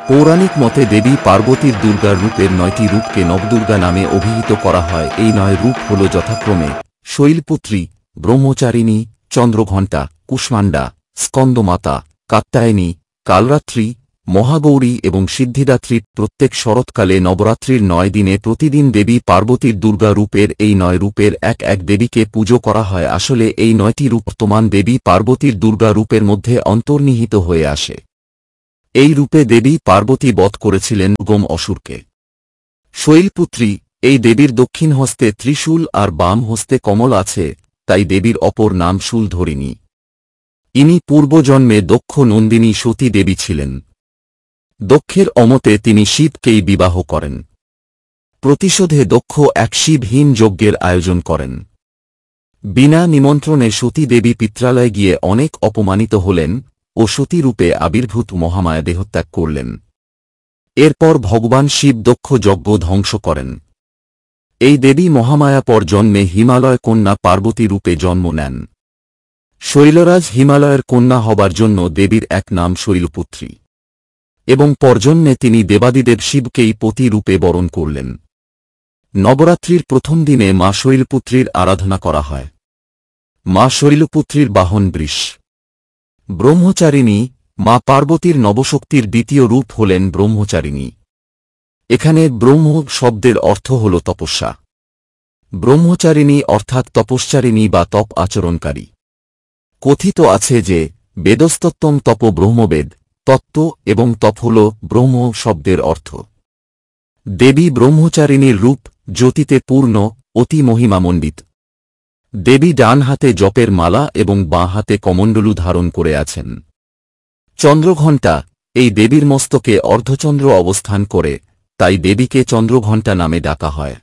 পৌরাণিক মতে দেবী পার্বতীর দুর্গার রূপের ৯টি রূপকে নবদুর্গা নামে অভিহিত করা হয়। এই ৯ রূপ হল যথাক্রমে শৈলপুত্রী, ব্রহ্মচারিণী, চন্দ্রঘণ্টা, কুষ্মাণ্ডা, স্কন্দমাতা, কাত্যায়নী, কালরাত্রি, মহাগৌরী এবং সিদ্ধিদাত্রী। প্রত্যেক শরৎকালে নবরাত্রির ৯ দিনে প্রতিদিন দেবী পার্বতীর দুর্গা রূপের এই ৯ রূপের এক এক দেবীকে পুজো করা হয়। আসলে এই ৯টি রূপ বর্তমান দেবী পার্বতীর দুর্গা রূপের মধ্যে অন্তর্নিহিত হয়ে আসে। এই রূপে দেবী পার্বতী বধ করেছিলেন দুর্গম অসুরকে। শৈলপুত্রী, এই দেবীর দক্ষিণ হস্তে ত্রিশূল আর বাম হস্তে কমল আছে, তাই দেবীর অপর নাম শূলধরিণী। ইনি পূর্বজন্মে দক্ষ নন্দিনী সতী দেবী ছিলেন। দক্ষের অমতে তিনি শিবকেই বিবাহ করেন। প্রতিশোধে দক্ষ এক শিবহীন যজ্ঞের আয়োজন করেন। বিনা নিমন্ত্রণে সতী দেবী পিত্রালয়ে গিয়ে অনেক অপমানিত হলেন ও সতী রূপে আবির্ভূত মহামায়া দেহত্যাগ করলেন। এরপর ভগবান শিব দক্ষ যজ্ঞ ধ্বংস করেন। এই দেবী মহামায়া পর জন্মে হিমালয় কন্যা পার্বতী রূপে জন্ম নেন। শৈলরাজ হিমালয়ের কন্যা হবার জন্য দেবীর এক নাম শৈলপুত্রী এবং পরজন্মে তিনি দেবাদিদেব শিবকেই পতি রূপে বরণ করলেন। নবরাত্রির প্রথম দিনে মা শৈলপুত্রীর আরাধনা করা হয়। মা শৈলপুত্রীর বাহন বৃষ। ব্রহ্মচারিণী, মা পার্বতীর নবশক্তির দ্বিতীয় রূপ হলেন ব্রহ্মচারিণী। এখানে ব্রহ্ম শব্দের অর্থ হল তপস্যা। ব্রহ্মচারিণী অর্থাৎ তপশ্চারিণী বা তপ আচরণকারী। কথিত আছে যে বেদস্তত্ত্বম তপ ব্রহ্মবেদ, তত্ত্ব এবং তপ হল ব্রহ্ম শব্দের অর্থ। দেবী ব্রহ্মচারিণীর রূপ জ্যোতিতে পূর্ণ, অতি মহিমামণ্ডিত। দেবী ডান হাতে জপের মালা এবং বাঁ হাতে কমণ্ডলু ধারণ করে আছেন। চন্দ্রঘণ্টা, এই দেবীর মস্তকে অর্ধচন্দ্র অবস্থান করে, তাই দেবীকে চন্দ্রঘণ্টা নামে ডাকা হয়।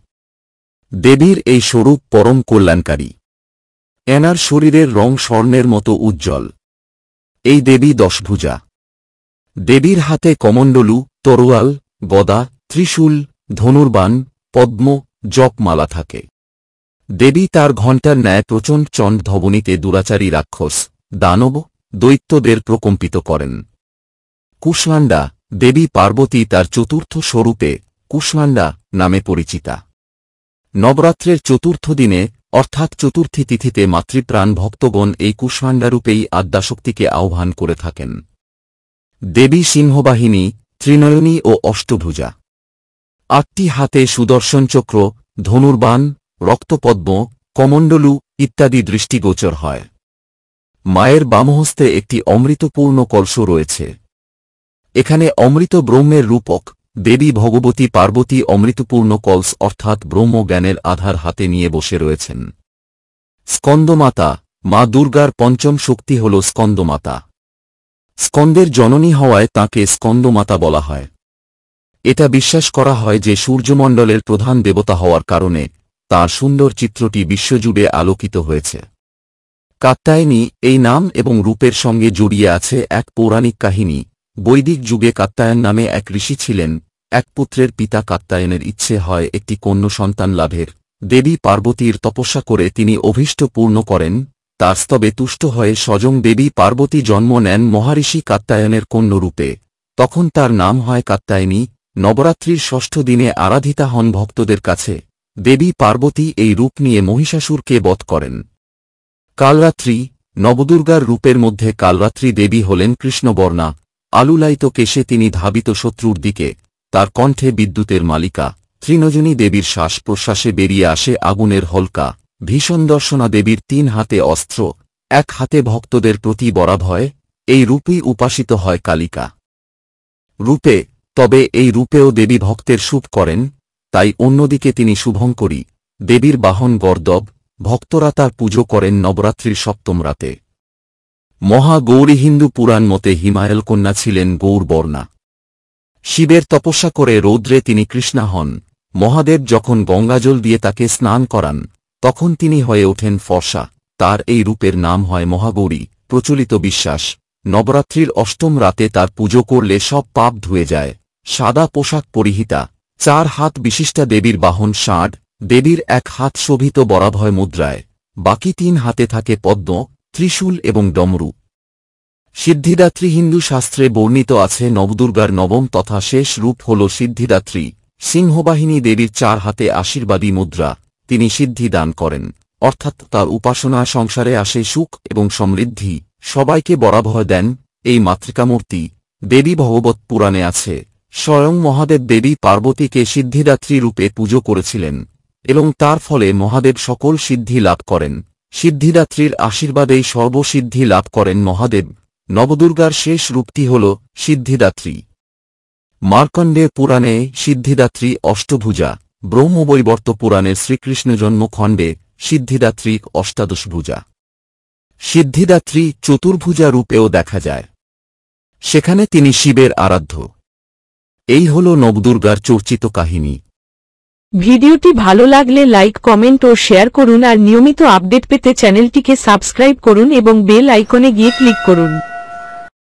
দেবীর এই স্বরূপ পরম কল্যাণকারী। এনার শরীরের রং স্বর্ণের মতো উজ্জ্বল। এই দেবী দশভুজা। দেবীর হাতে কমণ্ডলু, তরোয়াল, গদা, ত্রিশূল, ধনুর্বাণ, পদ্ম, জপমালা থাকে। দেবী তার ঘণ্টার ন্যায় প্রচণ্ড চণ্ড ধবনীতে দুরাচারী রাক্ষস, দানব, দৈত্যদের প্রকম্পিত করেন। কুষ্মাণ্ডা, দেবী পার্বতী তার চতুর্থ স্বরূপে কুষ্মাণ্ডা নামে পরিচিতা। নবরাত্রের চতুর্থ দিনে অর্থাৎ চতুর্থী তিথিতে মাতৃপ্রাণ ভক্তগণ এই কুষ্মাণ্ডারূপেই আদ্যাশক্তিকে আহ্বান করে থাকেন। দেবী সিংহবাহিনী, ত্রিনয়নী ও অষ্টভুজা। ৮টি হাতে সুদর্শনচক্র, ধনুর্বাণ, রক্তপদ্ম, কমণ্ডলু ইত্যাদি দৃষ্টিগোচর হয়। মায়ের বামহস্তে একটি অমৃতপূর্ণ কলস রয়েছে। এখানে অমৃত ব্রহ্মের রূপক দেবী ভগবতী পার্বতী অমৃতপূর্ণ কলস অর্থাৎ ব্রহ্মজ্ঞানের আধার হাতে নিয়ে বসে রয়েছেন। স্কন্দমাতা, মা দুর্গার পঞ্চম শক্তি হল স্কন্দমাতা। স্কন্দের জননী হওয়ায় তাঁকে স্কন্দমাতা বলা হয়। এটা বিশ্বাস করা হয় যে সূর্যমণ্ডলের প্রধান দেবতা হওয়ার কারণে তাঁর সুন্দর চিত্রটি বিশ্বজুড়ে আলোকিত হয়েছে। কাত্যায়নী, এই নাম এবং রূপের সঙ্গে জড়িয়ে আছে এক পৌরাণিক কাহিনী। বৈদিক যুগে কাত্যায়ন নামে এক ঋষি ছিলেন। এক পুত্রের পিতা কাত্যায়নের ইচ্ছে হয় একটি কন্যা সন্তান লাভের। দেবী পার্বতীর তপস্যা করে তিনি অভীষ্ট পূর্ণ করেন। তার স্তবে তুষ্ট হয়ে স্বয়ং দেবী পার্বতী জন্ম নেন মহারিষি কাত্যায়নের কন্যরূপে। তখন তার নাম হয় কাত্যায়নী। নবরাত্রির ষষ্ঠ দিনে আরাধিতা হন ভক্তদের কাছে। দেবী পার্বতী এই রূপ নিয়ে মহিষাসুরকে বধ করেন। কালরাত্রি, নবদুর্গার রূপের মধ্যে কালরাত্রি দেবী হলেন কৃষ্ণবর্ণা। আলুলায়িত কেশে তিনি ধাবিত শত্রুর দিকে। তার কণ্ঠে বিদ্যুতের মালিকা। ত্রিনয়নী দেবীর শ্বাস প্রশ্বাসে বেরিয়ে আসে আগুনের হলকা। ভীষণ দর্শনা দেবীর ৩ হাতে অস্ত্র, এক হাতে ভক্তদের প্রতি বরাভয়। এই রূপেই উপাসিত হয় কালিকা রূপে। তবে এই রূপেও দেবী ভক্তের শুভ করেন, তাই অন্যদিকে তিনি শুভঙ্করী। দেবীর বাহন গর্দব। ভক্তরা তার পুজো করেন নবরাত্রির সপ্তম রাতে। মহাগৌরী হিন্দু পুরাণ মতে হিমালয় কন্যা ছিলেন গৌরবর্ণা। শিবের তপস্যা করে রৌদ্রে তিনি কৃষ্ণা হন। মহাদেব যখন গঙ্গাজল দিয়ে তাকে স্নান করান তখন তিনি হয়ে ওঠেন ফর্সা। তার এই রূপের নাম হয় মহাগৌরী। প্রচলিত বিশ্বাস, নবরাত্রির অষ্টম রাতে তার পুজো করলে সব পাপ ধুয়ে যায়। সাদা পোশাক পরিহিতা, 4 হাত বিশিষ্টা দেবীর বাহন ষাঁড়। দেবীর এক হাত শোভিত বরাভয় মুদ্রায়, বাকি 3 হাতে থাকে পদ্ম, ত্রিশূল এবং ডমরু। সিদ্ধিদাত্রী হিন্দু শাস্ত্রে বর্ণিত আছে নবদুর্গার নবম তথা শেষ রূপ হল সিদ্ধিদাত্রী। সিংহবাহিনী দেবীর 4 হাতে আশীর্বাদী মুদ্রা। তিনি সিদ্ধি দান করেন, অর্থাৎ তার উপাসনা সংসারে আসে সুখ এবং সমৃদ্ধি, সবাইকে বরাভয় দেন। এই মাতৃকামূর্তি দেবী ভগবত পুরাণে আছে। স্বয়ং মহাদেব দেবী পার্বতীকে সিদ্ধিদাত্রী রূপে পুজো করেছিলেন এবং তার ফলে মহাদেব সকল সিদ্ধি লাভ করেন। সিদ্ধিদাত্রীর আশীর্বাদেই সর্বসিদ্ধি লাভ করেন মহাদেব। নবদুর্গার শেষ রূপটি হল সিদ্ধিদাত্রী। মার্কণ্ডেয় পুরাণে সিদ্ধিদাত্রী অষ্টভুজা, ব্রহ্মবৈবর্ত পুরাণের শ্রীকৃষ্ণ জন্মখণ্ডে সিদ্ধিদাত্রী অষ্টাদশভুজা। সিদ্ধিদাত্রী চতুর্ভুজা রূপেও দেখা যায়, সেখানে তিনি শিবের আরাধ্য। এই হল নবদুর্গার চর্চিত কাহিনী। ভিডিওটি ভালো লাগলে লাইক, কমেন্ট ও শেয়ার করুন আর নিয়মিত আপডেট পেতে চ্যানেলটিকে সাবস্ক্রাইব করুন এবং বেল আইকনে গিয়ে ক্লিক করুন।